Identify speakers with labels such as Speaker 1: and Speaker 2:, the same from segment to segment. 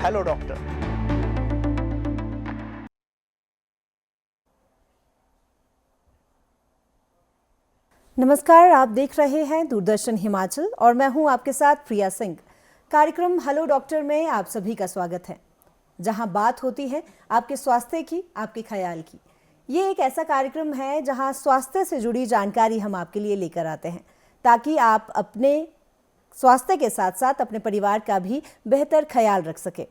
Speaker 1: Hello doctor.
Speaker 2: नमस्कार, आप देख रहे हैं दूरदर्शन हिमाचल और मैं हूं आपके साथ प्रिया सिंह। कार्यक्रम हेलो डॉक्टर में आप सभी का स्वागत है, जहां बात होती है आपके स्वास्थ्य की, आपके ख्याल की। ये एक ऐसा कार्यक्रम है जहां स्वास्थ्य से जुड़ी जानकारी हम आपके लिए लेकर आते हैं, ताकि आप अपने स्वास्थ्य के साथ साथ अपने परिवार का भी बेहतर ख्याल रख सके।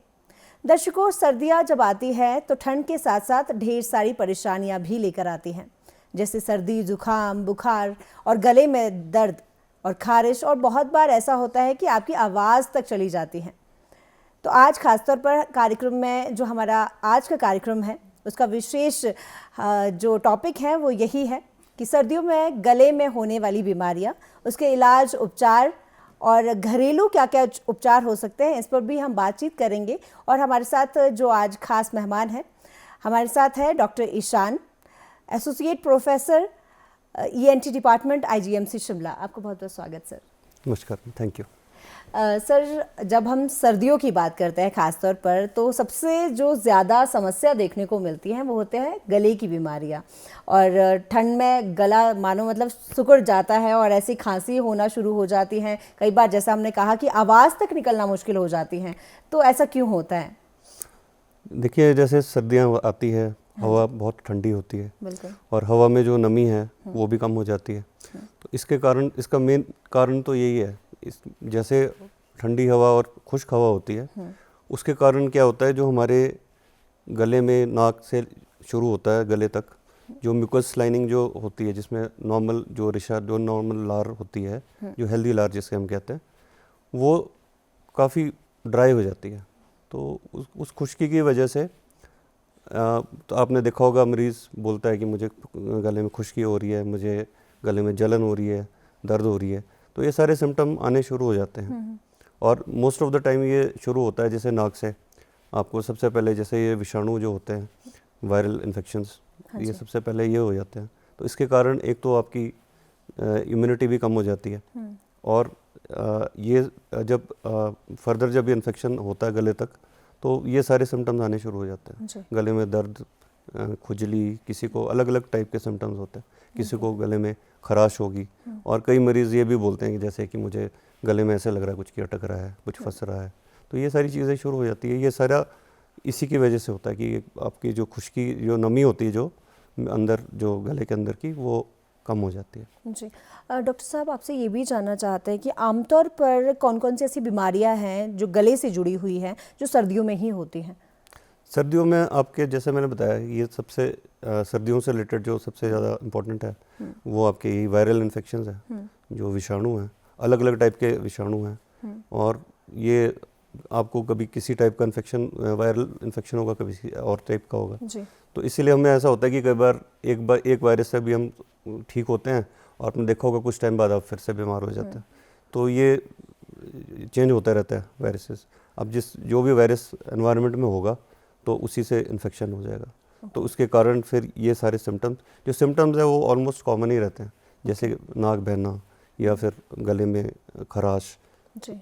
Speaker 2: दर्शकों, सर्दियां जब आती है तो ठंड के साथ साथ ढेर सारी परेशानियां भी लेकर आती हैं, जैसे सर्दी, जुखाम, बुखार और गले में दर्द और खारिश, और बहुत बार ऐसा होता है कि आपकी आवाज़ तक चली जाती है। तो आज खासतौर पर कार्यक्रम में जो हमारा आज का कार्यक्रम है उसका विशेष जो टॉपिक है वो यही है कि सर्दियों में गले में होने वाली बीमारियां, उसके इलाज, उपचार और घरेलू क्या क्या उपचार हो सकते हैं, इस पर भी हम बातचीत करेंगे। और हमारे साथ जो आज खास मेहमान हैं, हमारे साथ है doctor Ishan, associate professor ENT department IGMC Shimla. आपको बहुत बहुत स्वागत सर।
Speaker 3: नमस्कार, थैंक यू।
Speaker 2: सर, जब हम सर्दियों की बात करते हैं खासतौर पर, तो सबसे जो ज़्यादा समस्या देखने को मिलती हैं वो होते हैं गले की बीमारियां। और ठंड में गला मानो मतलब सिकुड़ जाता है और ऐसी खांसी होना शुरू हो जाती हैं। कई बार जैसा हमने कहा कि आवाज़ तक निकलना मुश्किल हो जाती हैं। तो ऐसा क्यों होता है?
Speaker 3: देखिए, जैसे सर्दियाँ आती है, हवा बहुत ठंडी होती है और हवा में जो नमी है वो भी कम हो जाती है। तो इसके कारण, इसका मेन कारण तो यही है, जैसे ठंडी हवा और खुश्क हवा होती है, उसके कारण क्या होता है, जो हमारे गले में नाक से शुरू होता है गले तक जो म्यूकस लाइनिंग जो होती है, जिसमें नॉर्मल जो रिशा, जो नॉर्मल लार होती है, जो हेल्दी लार जिसे हम कहते हैं, वो काफ़ी ड्राई हो जाती है। तो उस खुश्की की वजह से तो आपने देखा होगा, मरीज़ बोलता है कि मुझे गले में खुश्की हो रही है, मुझे गले में जलन हो रही है, दर्द हो रही है। तो ये सारे सिम्टम आने शुरू हो जाते हैं और मोस्ट ऑफ द टाइम ये शुरू होता है जैसे नाक से। आपको सबसे पहले जैसे ये विषाणु जो होते हैं, वायरल इन्फेक्शंस, ये सबसे पहले ये हो जाते हैं। तो इसके कारण एक तो आपकी इम्यूनिटी भी कम हो जाती है और ये जब फर्दर जब ये इन्फेक्शन होता है गले तक, तो ये सारे सिम्टम्स आने शुरू हो जाते हैं। गले में दर्द, खुजली, किसी को अलग अलग टाइप के सिम्टम्स होते हैं, किसी को गले में खराश होगी। और कई मरीज़ ये भी बोलते हैं कि जैसे कि मुझे गले में ऐसे लग रहा है कुछ की अटक रहा है, कुछ फंस रहा है। तो ये सारी चीज़ें शुरू हो जाती है। ये सारा इसी की वजह से होता है कि आपकी जो खुश्की, जो नमी होती है जो अंदर, जो गले के अंदर की, वो कम हो जाती है।
Speaker 2: जी डॉक्टर साहब, आपसे ये भी जानना चाहते हैं कि आमतौर पर कौन कौन सी ऐसी बीमारियां हैं जो गले से जुड़ी हुई हैं, जो सर्दियों में ही होती हैं?
Speaker 3: सर्दियों में आपके, जैसे मैंने बताया, ये सबसे सर्दियों से रिलेटेड जो सबसे ज़्यादा इम्पोर्टेंट है वो आपके यही वायरल इन्फेक्शंस हैं, जो विषाणु हैं, अलग अलग टाइप के विषाणु हैं। और ये आपको कभी किसी टाइप का इन्फेक्शन, वायरल इन्फेक्शन होगा, कभी किसी और टाइप का होगा। तो इसीलिए हमें ऐसा होता है कि कई बार एक वायरस से भी हम ठीक होते हैं और आपने देखा होगा कुछ टाइम बाद आप फिर से बीमार हो जाते हैं। तो ये चेंज होता रहता है वायरसेस। अब जो भी वायरस एनवायरनमेंट में होगा तो उसी से इन्फेक्शन हो जाएगा। तो उसके कारण फिर ये सारे सिम्टम्स है वो ऑलमोस्ट कॉमन ही रहते हैं, जैसे नाक बहना या फिर गले में खराश,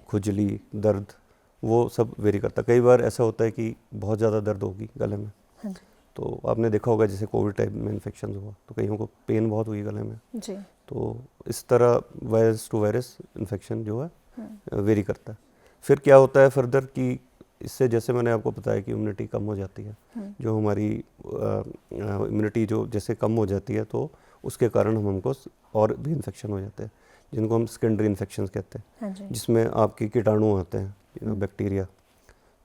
Speaker 3: खुजली, दर्द, वो सब वेरी करता है। कई बार ऐसा होता है कि बहुत ज़्यादा दर्द होगी गले में। तो आपने देखा होगा जैसे कोविड टाइप में इन्फेक्शन हुआ तो कईयों को पेन बहुत हुई गले में। तो इस तरह वायरस टू वायरस इन्फेक्शन जो है वेरी करता है। फिर क्या होता है फर्दर कि इससे, जैसे मैंने आपको बताया कि इम्यूनिटी कम हो जाती है, जो हमारी इम्यूनिटी जो जैसे कम हो जाती है, तो उसके कारण हमको और भी इन्फेक्शन हो जाते हैं, जिनको हम सेकेंडरी इन्फेक्शन कहते हैं, जिसमें आपके कीटाणु आते हैं, बैक्टीरिया।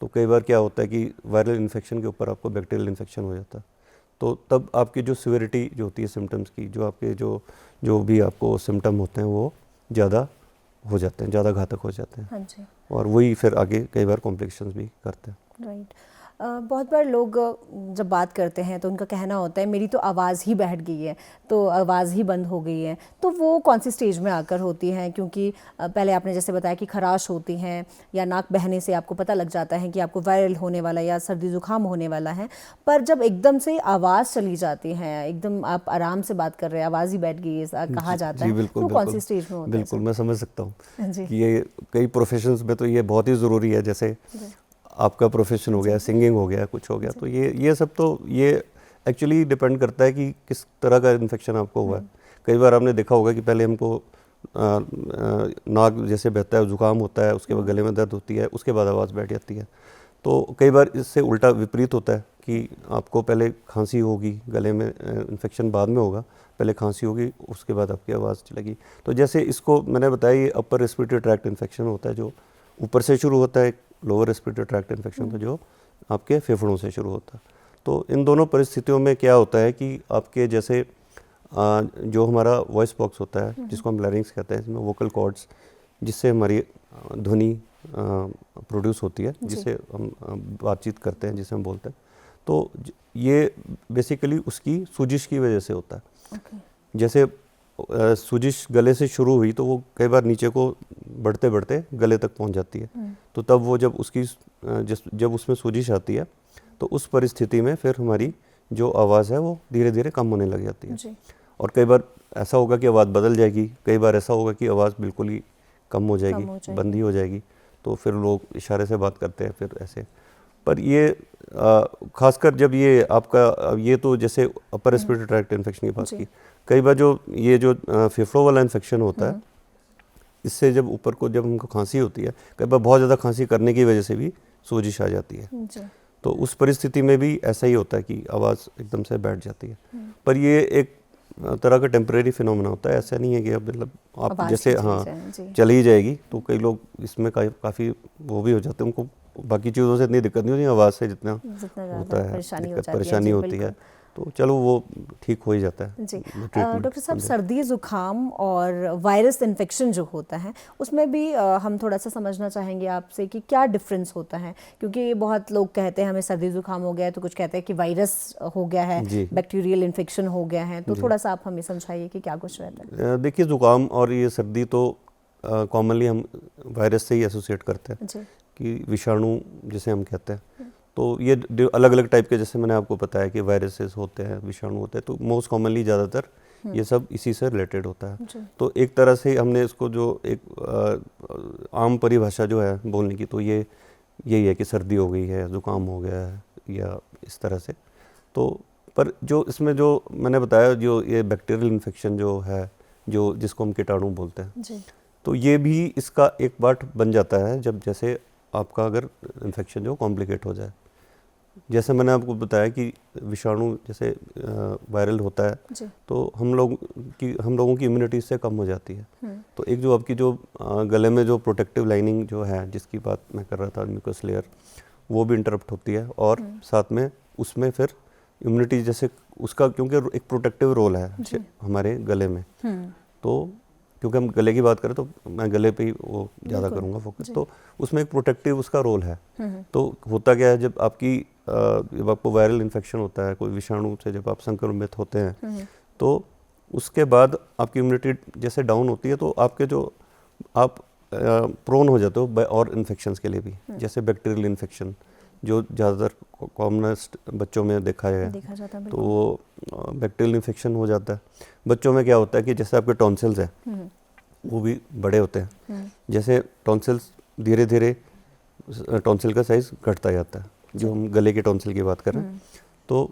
Speaker 3: तो कई बार क्या होता है कि वायरल इन्फेक्शन के ऊपर आपको बैक्टीरियल इन्फेक्शन हो जाता है। तो तब आपकी जो सिविरिटी जो होती है सिम्टम्स की, जो आपके जो भी आपको सिम्टम होते हैं वो ज़्यादा हो जाते हैं, ज़्यादा घातक हो जाते हैं। और वही फिर आगे कई बार कॉम्प्लिकेशंस भी करते हैं।
Speaker 2: राइट। बहुत बार लोग जब बात करते हैं तो उनका कहना होता है मेरी तो आवाज़ ही बैठ गई है, तो आवाज़ ही बंद हो गई है। तो वो कौन सी स्टेज में आकर होती हैं? क्योंकि पहले आपने जैसे बताया कि खराश होती हैं या नाक बहने से आपको पता लग जाता है कि आपको वायरल होने वाला या सर्दी जुकाम होने वाला है। पर जब एकदम से आवाज़ चली जाती है, एकदम आप आराम से बात कर रहे हैं, आवाज़ ही बैठ गई है कहा जाता है, तो कौन सी स्टेज में होता है?
Speaker 3: बिल्कुल, मैं समझ सकता हूँ कि ये कई प्रोफेशंस में तो ये बहुत ही ज़रूरी है। जैसे आपका प्रोफेशन हो गया, सिंगिंग हो गया, कुछ हो गया, तो ये सब तो ये एक्चुअली डिपेंड करता है कि किस तरह का इन्फेक्शन आपको हुआ है। कई बार आपने देखा होगा कि पहले हमको नाक जैसे बहता है, जुकाम होता है, उसके बाद गले में दर्द होती है, उसके बाद आवाज़ बैठ जाती है। तो कई बार इससे उल्टा विपरीत होता है कि आपको पहले खांसी होगी, गले में इन्फेक्शन बाद में होगा, पहले खांसी होगी, उसके बाद आपकी आवाज़ चलेगी। तो जैसे इसको मैंने बताया, ये अपर रेस्पिरेटरी ट्रैक्ट इन्फेक्शन होता है जो ऊपर से शुरू होता है, लोअर रेस्पिरेटरी ट्रैक्ट इन्फेक्शन तो जो आपके फेफड़ों से शुरू होता है। तो इन दोनों परिस्थितियों में क्या होता है कि आपके जैसे जो हमारा वॉइस बॉक्स होता है, जिसको हम लैरिंक्स कहते हैं, इसमें वोकल कॉर्ड्स, जिससे हमारी ध्वनि प्रोड्यूस होती है, जिससे हम बातचीत करते हैं, जिसे हम बोलते हैं, तो ये बेसिकली उसकी सूजिश की वजह से होता है। जैसे सूजिश गले से शुरू हुई तो वो कई बार नीचे को बढ़ते बढ़ते गले तक पहुंच जाती है। तो तब वो जब उसमें सूजिश आती है तो उस परिस्थिति में फिर हमारी जो आवाज़ है वो धीरे धीरे कम होने लग जाती है। और कई बार ऐसा होगा कि आवाज़ बदल जाएगी, कई बार ऐसा होगा कि आवाज़ बिल्कुल ही कम हो जाएगी, बंद ही हो जाएगी, तो फिर लोग इशारे से बात करते हैं फिर ऐसे। पर ये खासकर जब ये आपका ये तो जैसे अपर रेस्पिरेटरी ट्रैक्ट इन्फेक्शन की बात की, कई बार जो फेफड़ों वाला इन्फेक्शन होता है, इससे जब ऊपर को जब हमको खांसी होती है, कई बार बहुत ज़्यादा खांसी करने की वजह से भी सोजिश आ जाती है। तो उस परिस्थिति में भी ऐसा ही होता है कि आवाज़ एकदम से बैठ जाती है। पर ये एक तरह का टेम्परेरी फिनोमेना होता है, ऐसा नहीं है कि अब मतलब आप जैसे चली ही जाएगी। तो कई लोग इसमें काफ़ी वो भी हो जाते हैं, उनको बाकी चीज़ों से इतनी दिक्कत नहीं होती, आवाज़ से जितना होता है परेशानी होती है, तो चलो वो ठीक हो ही जाता है।
Speaker 2: जी डॉक्टर साहब, सर्दी ज़ुकाम और वायरस इन्फेक्शन जो होता है उसमें भी हम थोड़ा सा समझना चाहेंगे आपसे कि क्या डिफरेंस होता है, क्योंकि बहुत लोग कहते हैं हमें सर्दी ज़ुकाम हो गया है, तो कुछ कहते हैं कि वायरस हो गया है, बैक्टीरियल इन्फेक्शन हो गया है, तो थोड़ा सा आप हमें समझाइए कि क्या कुछ रहता है।
Speaker 3: देखिए, ज़ुकाम और ये सर्दी तो कॉमनली हम वायरस से ही एसोसिएट करते हैं कि विषाणु जिसे हम कहते हैं। तो ये अलग अलग टाइप के, जैसे मैंने आपको बताया कि वायरसेस होते हैं, विषाणु होते हैं, तो मोस्ट कॉमनली ज़्यादातर ये सब इसी से रिलेटेड होता है। तो एक तरह से हमने इसको जो एक आम परिभाषा जो है बोलने की, तो ये यही है कि सर्दी हो गई है, ज़ुकाम हो गया है, या इस तरह से। तो पर जो इसमें जो मैंने बताया, जो ये बैक्टीरियल इन्फेक्शन जो है, जो जिसको हम कीटाणु बोलते हैं, तो ये भी इसका एक पार्ट बन जाता है जब जैसे आपका अगर इन्फेक्शन जो कॉम्प्लिकेट हो जाए। जैसे मैंने आपको बताया कि विषाणु जैसे वायरल होता है, तो हम लोगों की इम्यूनिटी इससे कम हो जाती है। तो एक जो आपकी जो गले में जो प्रोटेक्टिव लाइनिंग जो है, जिसकी बात मैं कर रहा था, म्यूकस लेयर, वो भी इंटरप्ट होती है। और साथ में उसमें फिर इम्यूनिटी जैसे उसका, क्योंकि एक प्रोटेक्टिव रोल है हमारे गले में, तो क्योंकि हम गले की बात करें तो मैं गले पे ही वो ज़्यादा करूँगा फोकस, तो उसमें एक प्रोटेक्टिव उसका रोल है। तो होता क्या है, जब आपको वायरल इन्फेक्शन होता है, कोई विषाणु से जब आप संक्रमित होते हैं, तो उसके बाद आपकी इम्यूनिटी जैसे डाउन होती है, तो आपके जो आप प्रोन हो जाते हो और इन्फेक्शंस के लिए भी, जैसे बैक्टीरियल इन्फेक्शन जो ज़्यादातर कॉमनेस्ट बच्चों में देखा जाता है, तो वो बैक्टीरियल इन्फेक्शन हो जाता है। बच्चों में क्या होता है कि जैसे आपके टॉन्सिल्स हैं वो भी बड़े होते हैं, जैसे टॉन्सिल्स धीरे धीरे टॉन्सिल का साइज़ घटता जाता है, जो हम गले के टॉन्सिल की बात कर रहे हैं। तो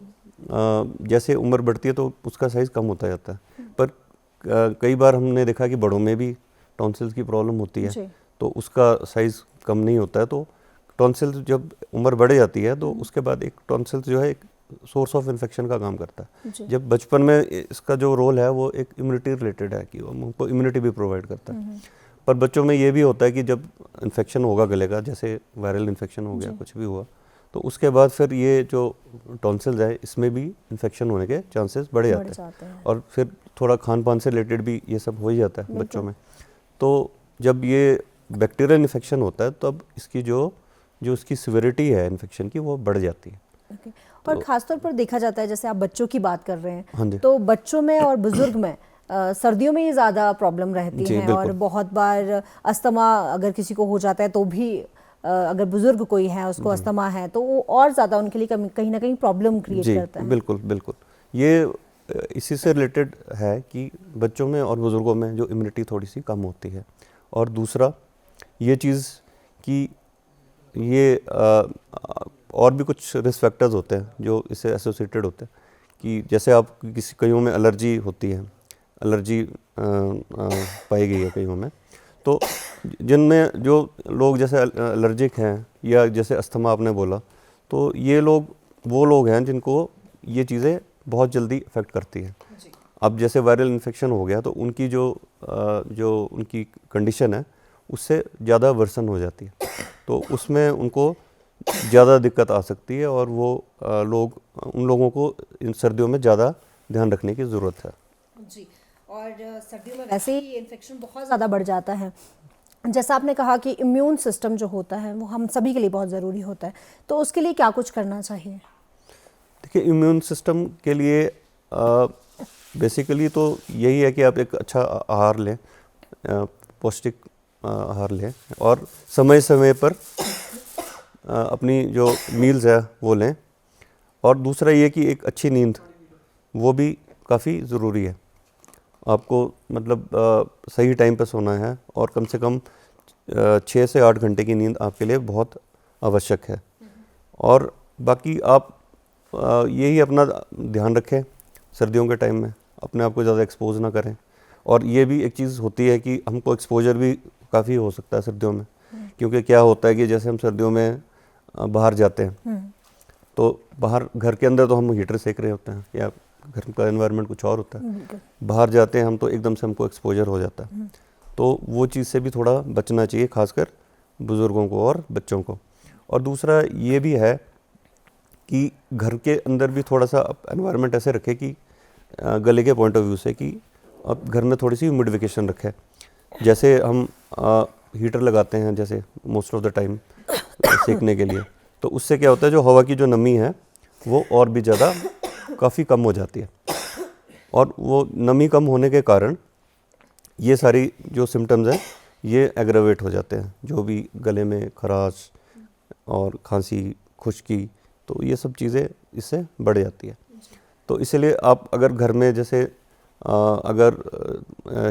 Speaker 3: जैसे उम्र बढ़ती है तो उसका साइज़ कम होता जाता है। पर कई बार हमने देखा कि बड़ों में भी टॉन्सिल्स की प्रॉब्लम होती है, तो उसका साइज़ कम नहीं होता है। तो टॉन्सिल्स जब उम्र बढ़ जाती है, तो उसके बाद एक टॉन्सिल्स जो है एक सोर्स ऑफ इन्फेक्शन का काम करता है। जब बचपन में इसका जो रोल है वो एक इम्यूनिटी रिलेटेड है, कि वो हमको इम्यूनिटी भी प्रोवाइड करता है। पर बच्चों में ये भी होता है कि जब इन्फेक्शन होगा गले का, जैसे वायरल इन्फेक्शन हो गया, कुछ भी हुआ, तो उसके बाद फिर ये जो टॉन्सिल्स है, इसमें भी इन्फेक्शन होने के चांसेस बढ़ जाते हैं। और फिर थोड़ा खान पान से रिलेटेड भी ये सब हो ही जाता है बच्चों में। तो जब ये बैक्टीरियल इन्फेक्शन होता है, तब इसकी जो इसकी सिविरिटी है इन्फेक्शन की, वो बढ़ जाती है।
Speaker 2: और खासतौर पर देखा जाता है, जैसे आप बच्चों की बात कर रहे हैं, तो बच्चों में और बुजुर्ग में सर्दियों में ये ज़्यादा प्रॉब्लम रहती है। और बहुत बार अस्थमा अगर किसी को हो जाता है, तो भी अगर बुजुर्ग कोई है उसको अस्थमा है, तो वो और ज़्यादा उनके लिए कहीं ना कहीं प्रॉब्लम क्रिएट करता है।
Speaker 3: बिल्कुल ये इसी से रिलेटेड है कि बच्चों में और बुजुर्गों में जो इम्यूनिटी थोड़ी सी कम होती है। और दूसरा ये चीज़ कि ये और भी कुछ रिस्क फैक्टर्स होते हैं जो इससे एसोसिएटेड होते हैं, कि जैसे आप किसी कईयों में एलर्जी होती है, एलर्जी पाई गई है कईयों में, तो जिनमें जो लोग जैसे एलर्जिक हैं या जैसे अस्थमा आपने बोला, तो ये लोग वो लोग हैं जिनको ये चीज़ें बहुत जल्दी अफेक्ट करती हैं। अब जैसे वायरल इन्फेक्शन हो गया तो उनकी जो उनकी कंडीशन है उससे ज़्यादा वर्सन हो जाती है, तो उसमें उनको ज़्यादा दिक्कत आ सकती है और वो उन लोगों को इन सर्दियों में ज़्यादा ध्यान रखने की ज़रूरत है।
Speaker 2: जी, और सर्दियों में वैसे ही इन्फेक्शन बहुत ज़्यादा बढ़ जाता है। जैसा आपने कहा कि इम्यून सिस्टम जो होता है वो हम सभी के लिए बहुत ज़रूरी होता है, तो उसके लिए क्या कुछ करना चाहिए?
Speaker 3: देखिए, इम्यून सिस्टम के लिए बेसिकली तो यही है कि आप एक अच्छा आहार लें, पौष्टिक आहार लें और समय समय पर अपनी जो मील्स है वो लें, और दूसरा ये कि एक अच्छी नींद वो भी काफ़ी ज़रूरी है। आपको मतलब सही टाइम पर सोना है और कम से कम 6 से 8 घंटे की नींद आपके लिए बहुत आवश्यक है। और बाकी आप यही अपना ध्यान रखें, सर्दियों के टाइम में अपने आप को ज़्यादा एक्सपोज ना करें। और ये भी एक चीज़ होती है कि हमको एक्सपोजर भी काफ़ी हो सकता है सर्दियों में, क्योंकि क्या होता है कि जैसे हम सर्दियों में बाहर जाते हैं तो बाहर घर के अंदर तो हम हीटर सेक रहे होते हैं या घर का एनवायरनमेंट कुछ और होता है, बाहर जाते हैं हम तो एकदम से हमको एक्सपोजर हो जाता है, तो वो चीज़ से भी थोड़ा बचना चाहिए, खासकर बुज़ुर्गों को और बच्चों को। और दूसरा ये भी है कि घर के अंदर भी थोड़ा सा एनवायरनमेंट ऐसे रखें कि गले के पॉइंट ऑफ व्यू से कि अब घर में थोड़ी सी ह्यूमिडिफिकेशन रखें। जैसे हम हीटर लगाते हैं जैसे मोस्ट ऑफ द टाइम सेकने के लिए, तो उससे क्या होता है जो हवा की जो नमी है वो और भी ज़्यादा काफ़ी कम हो जाती है, और वो नमी कम होने के कारण ये सारी जो सिम्टम्स हैं ये एग्रावेट हो जाते हैं, जो भी गले में खराश और खांसी, खुश्की, तो ये सब चीज़ें इससे बढ़ जाती है। तो इसलिए आप अगर घर में जैसे अगर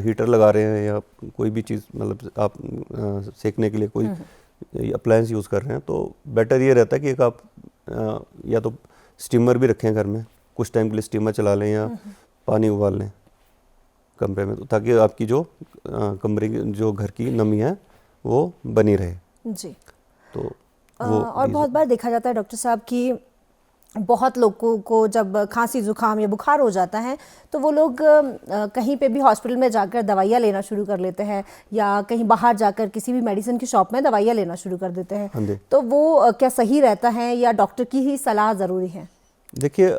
Speaker 3: हीटर लगा रहे हैं या कोई भी चीज़ मतलब आप सेकने के लिए कोई अप्लायंस यूज़ कर रहे हैं, तो बेटर ये रहता है कि एक आप या तो स्टीमर भी रखें घर में, कुछ टाइम के लिए स्टीमर चला लें या पानी उबाल लें कमरे में, तो ताकि आपकी जो कमरे की जो घर की नमी है वो बनी रहे।
Speaker 2: जी,
Speaker 3: तो
Speaker 2: और बहुत बार देखा जाता है डॉक्टर साहब कि बहुत लोगों को जब खांसी जुकाम या बुखार हो जाता है तो वो लोग कहीं पे भी हॉस्पिटल में जाकर दवाइयाँ लेना शुरू कर लेते हैं या कहीं बाहर जाकर किसी भी मेडिसिन की शॉप में दवाइयाँ लेना शुरू कर देते हैं, तो वो क्या सही रहता है या डॉक्टर की ही सलाह ज़रूरी है?
Speaker 3: देखिए,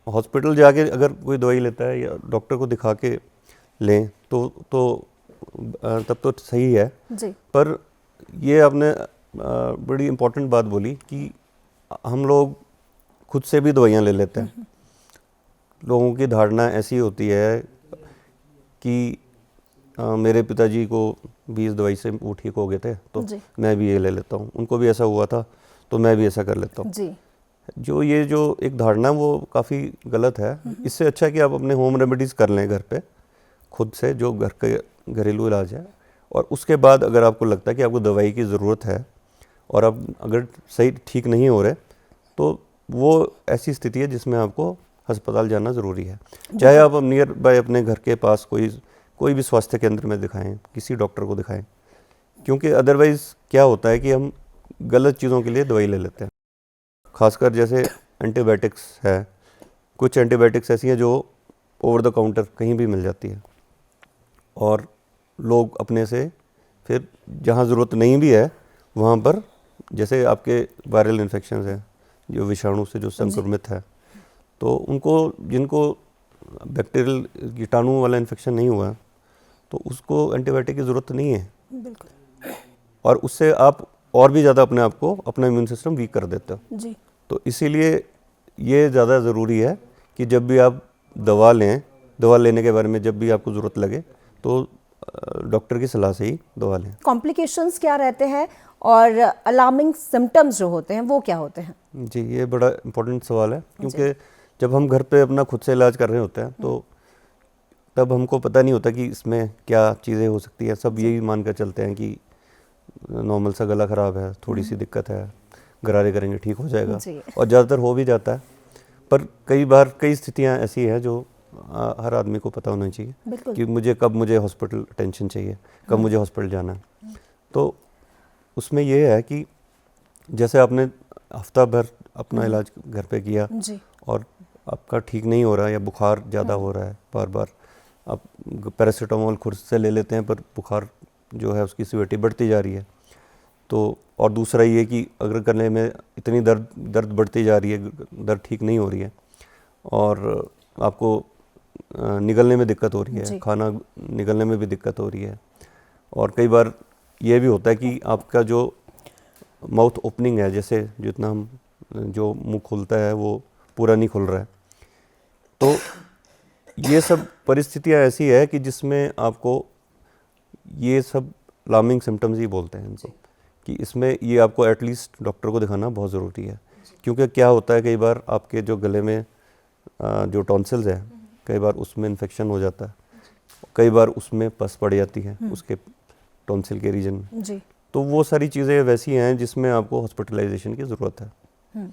Speaker 3: हॉस्पिटल जाके अगर कोई दवाई लेता है या डॉक्टर को दिखा के लें तो तब तो सही है
Speaker 2: जी।
Speaker 3: पर ये आपने बड़ी इम्पोर्टेंट बात बोली कि हम लोग खुद से भी दवाइयाँ ले लेते हैं। लोगों की धारणा ऐसी होती है कि मेरे पिताजी को भी इस दवाई से वो ठीक हो गए थे तो मैं भी ये ले लेता हूँ, उनको भी ऐसा हुआ था तो मैं भी ऐसा कर लेता हूँ। ये जो एक धारणा वो काफ़ी गलत है। इससे अच्छा है कि आप अपने होम रेमेडीज़ कर लें घर पे खुद से, जो घर के घरेलू इलाज है, और उसके बाद अगर आपको लगता है कि आपको दवाई की ज़रूरत है और आप अगर सही ठीक नहीं हो रहे तो वो ऐसी स्थिति है जिसमें आपको अस्पताल जाना ज़रूरी है। चाहे आप नियर बाय अपने घर के पास कोई भी स्वास्थ्य केंद्र में दिखाएं, किसी डॉक्टर को दिखाएं, क्योंकि अदरवाइज़ क्या होता है कि हम गलत चीज़ों के लिए दवाई ले लेते हैं। खासकर जैसे एंटीबायोटिक्स है, कुछ एंटीबायोटिक्स ऐसी हैं जो ओवर द काउंटर कहीं भी मिल जाती है और लोग अपने से फिर जहाँ ज़रूरत नहीं भी है वहाँ पर, जैसे आपके वायरल इन्फेक्शन है जो विषाणु से जो संक्रमित है, तो उनको जिनको बैक्टीरियल कीटाणु वाला इन्फेक्शन नहीं हुआ तो उसको एंटीबायोटिक की ज़रूरत नहीं है।
Speaker 2: बिल्कुल।
Speaker 3: और उससे आप और भी ज़्यादा अपने आप को, अपना इम्यून सिस्टम वीक कर देते हो
Speaker 2: जी।
Speaker 3: तो इसीलिए ये ज़्यादा ज़रूरी है कि जब भी आप दवा लें, दवा लेने के बारे में जब भी आपको ज़रूरत लगे तो डॉक्टर की सलाह से ही दवा लें।
Speaker 2: कॉम्प्लिकेशंस क्या रहते हैं और अलार्मिंग सिम्टम्स जो होते हैं वो क्या होते हैं?
Speaker 3: जी, ये बड़ा इम्पोर्टेंट सवाल है, क्योंकि जब हम घर पे अपना खुद से इलाज कर रहे होते हैं तो तब हमको पता नहीं होता कि इसमें क्या चीज़ें हो सकती हैं। सब यही मान कर चलते हैं कि नॉर्मल सा गला ख़राब है, थोड़ी सी दिक्कत है, गरारे करेंगे ठीक हो जाएगा,
Speaker 2: जी।
Speaker 3: और ज़्यादातर हो भी जाता है। पर कई बार कई स्थितियाँ ऐसी हैं जो हर आदमी को पता होना चाहिए
Speaker 2: बिल्कुल।
Speaker 3: कि मुझे हॉस्पिटल अटेंशन चाहिए, कब मुझे हॉस्पिटल जाना है। तो उसमें ये है कि जैसे आपने हफ्ता भर अपना इलाज घर पे किया
Speaker 2: जी।
Speaker 3: और आपका ठीक नहीं हो रहा है या बुखार ज़्यादा हो रहा है, बार बार आप पैरासीटामोल खुद से ले लेते हैं पर बुखार जो है उसकी सीवियरिटी बढ़ती जा रही है। तो और दूसरा ये कि अगर गले में इतनी दर्द बढ़ती जा रही है, दर्द ठीक नहीं हो रही है और आपको निगलने में दिक्कत हो रही है,
Speaker 2: जी।
Speaker 3: खाना निगलने में भी दिक्कत हो रही है, और कई बार ये भी होता है कि आपका जो माउथ ओपनिंग है, जैसे जितना हम जो मुंह खुलता है वो पूरा नहीं खुल रहा है, तो ये सब परिस्थितियाँ ऐसी है कि जिसमें आपको ये सब अलार्मिंग सिम्टम्स ही बोलते हैं इनको, कि इसमें ये आपको एटलीस्ट डॉक्टर को दिखाना बहुत ज़रूरी है। क्योंकि क्या होता है, कई बार आपके जो गले में जो टॉन्सिल्स है, कई बार उसमें इन्फेक्शन हो जाता है, कई बार उसमें पस पड़ जाती है उसके टॉन्सिल के रीजन में।
Speaker 2: जी।
Speaker 3: तो वो सारी चीज़ें वैसी हैं जिसमें आपको हॉस्पिटलाइजेशन की ज़रूरत है।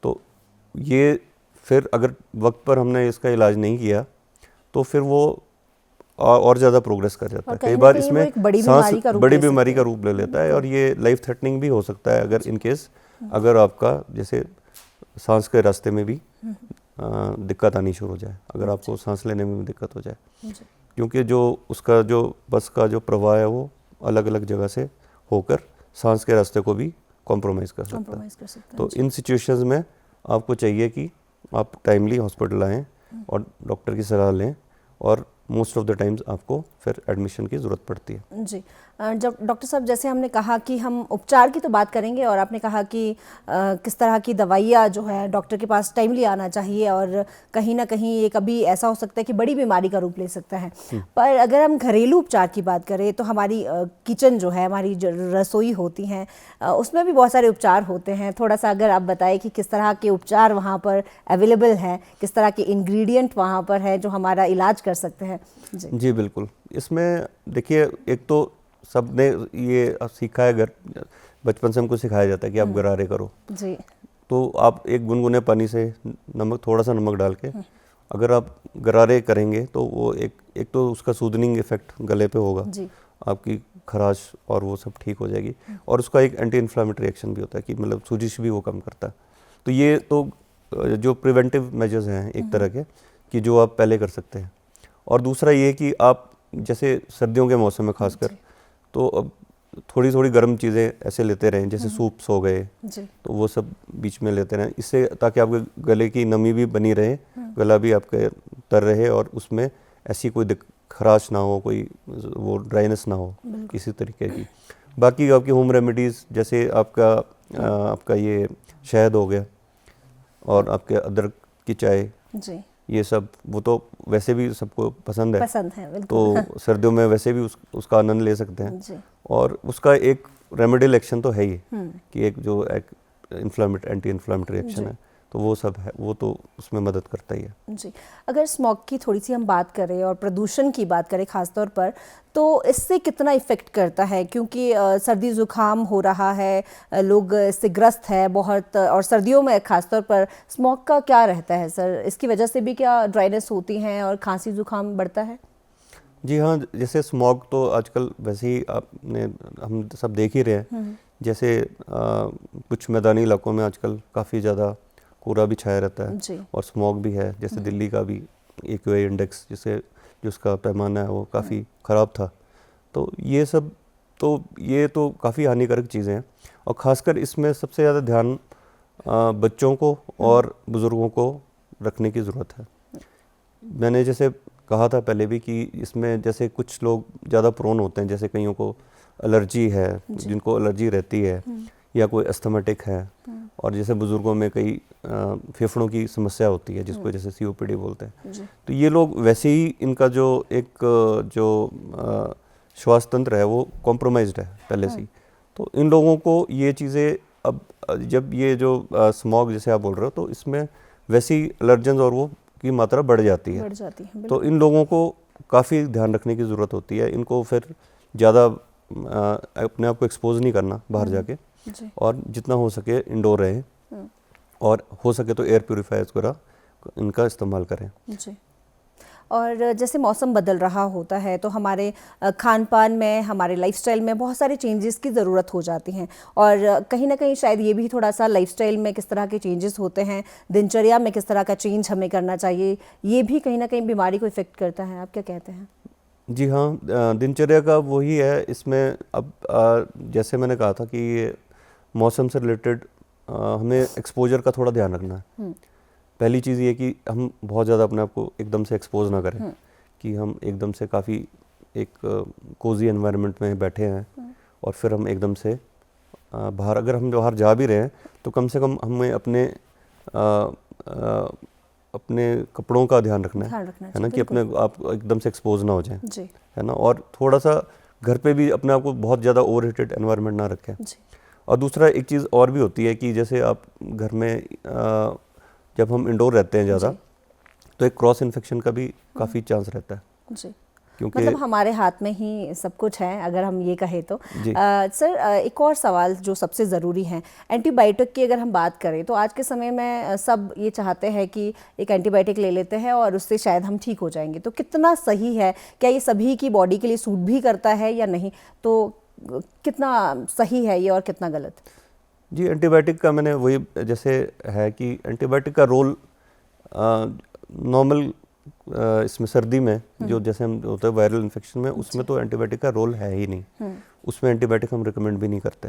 Speaker 3: तो ये फिर अगर वक्त पर हमने इसका इलाज नहीं किया तो फिर वो और ज़्यादा प्रोग्रेस कर जाता है। कई बार इसमें सांस बड़ी बीमारी का रूप ले लेता है और ये लाइफ थ्रेटनिंग भी हो सकता है अगर इन केस अगर आपका जैसे सांस के रास्ते में भी दिक्कत आनी शुरू हो जाए, अगर आपको सांस लेने में भी दिक्कत हो जाए, क्योंकि जो उसका जो बस का जो प्रवाह है वो अलग अलग जगह से होकर सांस के रास्ते को भी कॉम्प्रोमाइज़ कर सकता है। तो इन सिचुएशंस में आपको चाहिए कि आप टाइमली हॉस्पिटल आएँ और डॉक्टर की सलाह लें, और मोस्ट ऑफ द टाइम्स आपको फिर एडमिशन की ज़रूरत पड़ती है।
Speaker 2: जी। जब डॉक्टर साहब, जैसे हमने कहा कि हम उपचार की तो बात करेंगे और आपने कहा कि किस तरह की दवाइयाँ जो है डॉक्टर के पास टाइमली आना चाहिए, और कहीं ना कहीं ये कभी ऐसा हो सकता है कि बड़ी बीमारी का रूप ले सकता है। पर अगर हम घरेलू उपचार की बात करें तो हमारी किचन जो है, हमारी जो रसोई होती हैं, उसमें भी बहुत सारे उपचार होते हैं। थोड़ा सा अगर आप बताएं कि किस तरह के उपचार वहाँ पर अवेलेबल हैं, किस तरह के इंग्रेडिएंट वहाँ पर है जो हमारा इलाज कर सकते हैं।
Speaker 3: जी बिल्कुल। इसमें देखिए, एक तो सबने ये सीखा है, बचपन से हमको सिखाया जाता है कि आप गरारे करो।
Speaker 2: जी।
Speaker 3: तो आप एक गुनगुने पानी से नमक, थोड़ा सा नमक डाल के अगर आप गरारे करेंगे तो वो एक तो उसका सूदनिंग इफेक्ट गले पे होगा
Speaker 2: जी।
Speaker 3: आपकी खराश और वो सब ठीक हो जाएगी, और उसका एक एंटी इन्फ्लामेटरी एक्शन भी होता है कि मतलब सूजिश भी वो कम करता है। तो ये तो जो प्रिवेंटिव मेजर्स हैं एक तरह के कि जो आप पहले कर सकते हैं। और दूसरा ये कि आप जैसे सर्दियों के मौसम में खासकर तो अब थोड़ी थोड़ी गर्म चीज़ें ऐसे लेते रहें, जैसे सूप्स हो गए, तो वो सब बीच में लेते रहें, इससे ताकि आपके गले की नमी भी बनी रहे, गला भी आपके तर रहे और उसमें ऐसी कोई खराश ना हो, कोई वो ड्राइनेस ना हो किसी तरीके की। बाकी आपकी होम रेमेडीज़ जैसे आपका ये शहद हो गया और आपके अदरक की चाय, ये सब वो तो वैसे भी सबको पसंद है तो सर्दियों में वैसे भी उसका आनंद ले सकते हैं। और उसका एक रेमेडियल एक्शन तो है ही कि एक जो एंटी इन्फ्लामेटरी एक्शन है, तो वो सब है, वो तो उसमें मदद करता ही है। जी।
Speaker 2: अगर स्मोक की थोड़ी सी हम बात करें और प्रदूषण की बात करें खासतौर पर, तो इससे कितना इफ़ेक्ट करता है? क्योंकि सर्दी ज़ुकाम हो रहा है, लोग इससे ग्रस्त है बहुत, और सर्दियों में खासतौर पर स्मोक का क्या रहता है सर? इसकी वजह से भी क्या ड्राइनेस होती हैं और खांसी ज़ुकाम बढ़ता है?
Speaker 3: जी हाँ, जैसे स्मोक तो आजकल वैसे ही हम सब देख ही रहे हैं। जैसे कुछ मैदानी इलाकों में आजकल काफ़ी ज़्यादा कोहरा भी छाया रहता है और स्मॉग भी है। जैसे दिल्ली का भी AQI इंडेक्स जिसका पैमाना है वो काफ़ी ख़राब था। तो ये सब ये तो काफ़ी हानिकारक चीज़ें हैं, और ख़ासकर इसमें सबसे ज़्यादा ध्यान बच्चों को और बुज़ुर्गों को रखने की ज़रूरत है। मैंने जैसे कहा था पहले भी कि इसमें जैसे कुछ लोग ज़्यादा प्रोन होते हैं, जैसे कईयों को एलर्जी है, जिनको एलर्जी रहती है, या कोई अस्थमेटिक है, और जैसे बुज़ुर्गों में कई फेफड़ों की समस्या होती है जिसको जैसे COPD बोलते हैं। तो ये लोग वैसे ही इनका जो श्वास तंत्र है वो कॉम्प्रोमाइज्ड है पहले से ही। तो इन लोगों को ये चीज़ें अब जब ये जो स्मॉग जैसे आप बोल रहे हो, तो इसमें वैसी एलर्जेंस और वो की मात्रा बढ़ जाती है। तो इन लोगों को काफ़ी ध्यान रखने की ज़रूरत होती है। इनको फिर ज़्यादा अपने आप को एक्सपोज नहीं करना बाहर जाके,
Speaker 2: जी।
Speaker 3: और जितना हो सके इंडोर रहे, और हो सके तो एयर प्योरीफायर्स वगैरह इनका इस्तेमाल करें।
Speaker 2: जी। और जैसे मौसम बदल रहा होता है तो हमारे खान पान में, हमारे लाइफस्टाइल में बहुत सारे चेंजेस की ज़रूरत हो जाती हैं, और कहीं ना कहीं शायद ये भी थोड़ा सा लाइफस्टाइल में किस तरह के चेंजेस होते हैं, दिनचर्या में किस तरह का चेंज हमें करना चाहिए, ये भी कहीं ना कहीं बीमारी को इफ़ेक्ट करता है। आप क्या कहते हैं?
Speaker 3: जी हाँ, दिनचर्या का वही है इसमें। अब जैसे मैंने कहा था कि ये मौसम से रिलेटेड हमें एक्सपोजर का थोड़ा ध्यान रखना है। पहली चीज़ ये कि हम बहुत ज़्यादा अपने आप को एकदम से एक्सपोज ना करें, कि हम एकदम से काफ़ी एक कोजी एनवायरनमेंट में बैठे हैं और फिर हम एकदम से बाहर, अगर हम बाहर जा भी रहे हैं तो कम से कम हमें अपने अपने कपड़ों का ध्यान रखना है ना, कि अपने आप एकदम से एक्सपोज ना हो जाए, है ना। और थोड़ा सा घर पे भी अपने आप को बहुत ज़्यादा ओवर हीटेड एनवायरनमेंट ना रखें। और दूसरा एक चीज़ और भी होती है कि जैसे आप घर में जब हम इंडोर रहते हैं ज़्यादा, तो एक क्रॉस इन्फेक्शन का भी काफ़ी चांस रहता है
Speaker 2: जी।
Speaker 3: क्योंकि
Speaker 2: मतलब हमारे हाथ में ही सब कुछ है, अगर हम ये कहें तो। सर, एक और सवाल जो सबसे ज़रूरी है, एंटीबायोटिक की अगर हम बात करें तो आज के समय में सब ये चाहते हैं कि एक एंटीबायोटिक ले लेते हैं और उससे शायद हम ठीक हो जाएंगे। तो कितना सही है, क्या ये सभी की बॉडी के लिए सूट भी करता है या नहीं, तो कितना सही है ये और कितना गलत?
Speaker 3: जी, एंटीबायोटिक का मैंने वही जैसे है कि एंटीबायोटिक का रोल नॉर्मल इसमें सर्दी में जो जैसे हम होता है वायरल इन्फेक्शन में, उसमें तो एंटीबायोटिक का रोल है ही नहीं। उसमें एंटीबायोटिक हम रिकमेंड भी नहीं करते।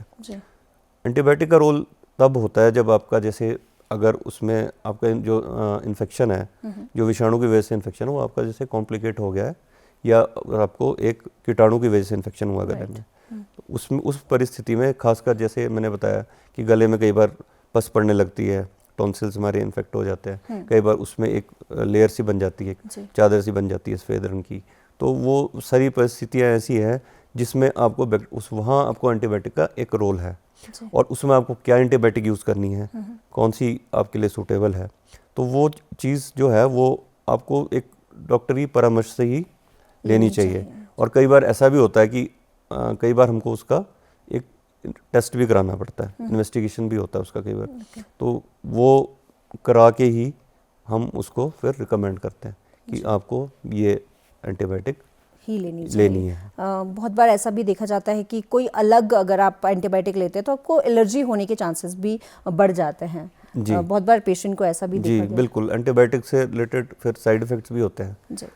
Speaker 3: एंटीबायोटिक का रोल तब होता है जब आपका जैसे अगर उसमें आपका जो इन्फेक्शन है, जो विषाणु की वजह से इन्फेक्शन है, वो आपका जैसे कॉम्प्लिकेट हो गया है, या आपको एक कीटाणु की वजह से इन्फेक्शन हुआ गले में, उसमें उस परिस्थिति में खासकर जैसे मैंने बताया कि गले में कई बार पस पड़ने लगती है, टॉन्सिल्स हमारे इन्फेक्ट हो जाते हैं, कई बार उसमें एक लेयर सी बन जाती है, चादर सी बन जाती है सफ़ेद रंग की। तो वो सारी परिस्थितियाँ ऐसी हैं जिसमें आपको वहाँ आपको एंटीबायोटिक का एक रोल है, और उसमें आपको क्या एंटीबायोटिक यूज़ करनी है, कौन सी आपके लिए सूटेबल है, तो वो चीज़ जो है वो आपको एक डॉक्टरी परामर्श से ही लेनी चाहिए। और कई बार ऐसा भी होता है कि कई बार हमको उसका एक टेस्ट भी कराना पड़ता है, इन्वेस्टिगेशन भी होता है उसका कई बार, तो वो करा के ही हम उसको फिर रिकमेंड करते हैं कि आपको ये एंटीबायोटिक
Speaker 2: ही लेनी है। बहुत बार ऐसा भी देखा जाता है कि कोई अलग अगर आप एंटीबायोटिक लेते हैं तो आपको एलर्जी होने के चांसेस भी बढ़ जाते हैं। बहुत बार पेशेंट को ऐसा भी देखा गया।
Speaker 3: बिल्कुल, एंटीबायोटिक से रिलेटेड फिर साइड इफ़ेक्ट्स भी होते हैं।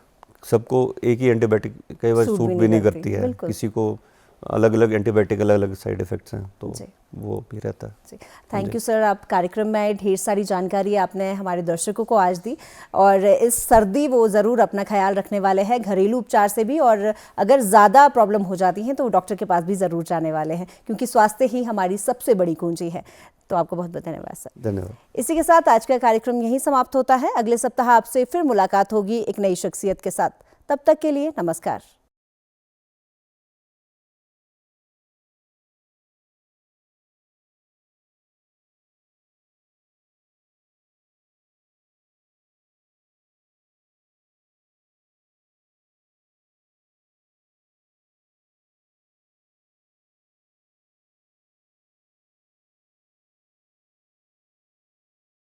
Speaker 3: सबको एक ही एंटीबायोटिक कई बार सूट भी नहीं करती है, किसी को अलग अलग एंटीबायोटिक अलग अलग साइड इफ़ेक्ट्स हैं, तो वो भी रहता है।
Speaker 2: थैंक यू सर, आप कार्यक्रम में आए, ढेर सारी जानकारी आपने हमारे दर्शकों को आज दी, और इस सर्दी वो ज़रूर अपना ख्याल रखने वाले हैं घरेलू उपचार से भी, और अगर ज़्यादा प्रॉब्लम हो जाती हैं तो डॉक्टर के पास भी ज़रूर जाने वाले हैं, क्योंकि स्वास्थ्य ही हमारी सबसे बड़ी कुंजी है। तो आपको बहुत बहुत धन्यवाद सर।
Speaker 3: धन्यवाद।
Speaker 2: इसी के साथ आज का कार्यक्रम यहीं समाप्त होता है। अगले सप्ताह आपसे फिर मुलाकात होगी एक नई शख्सियत के साथ। तब तक के लिए नमस्कार।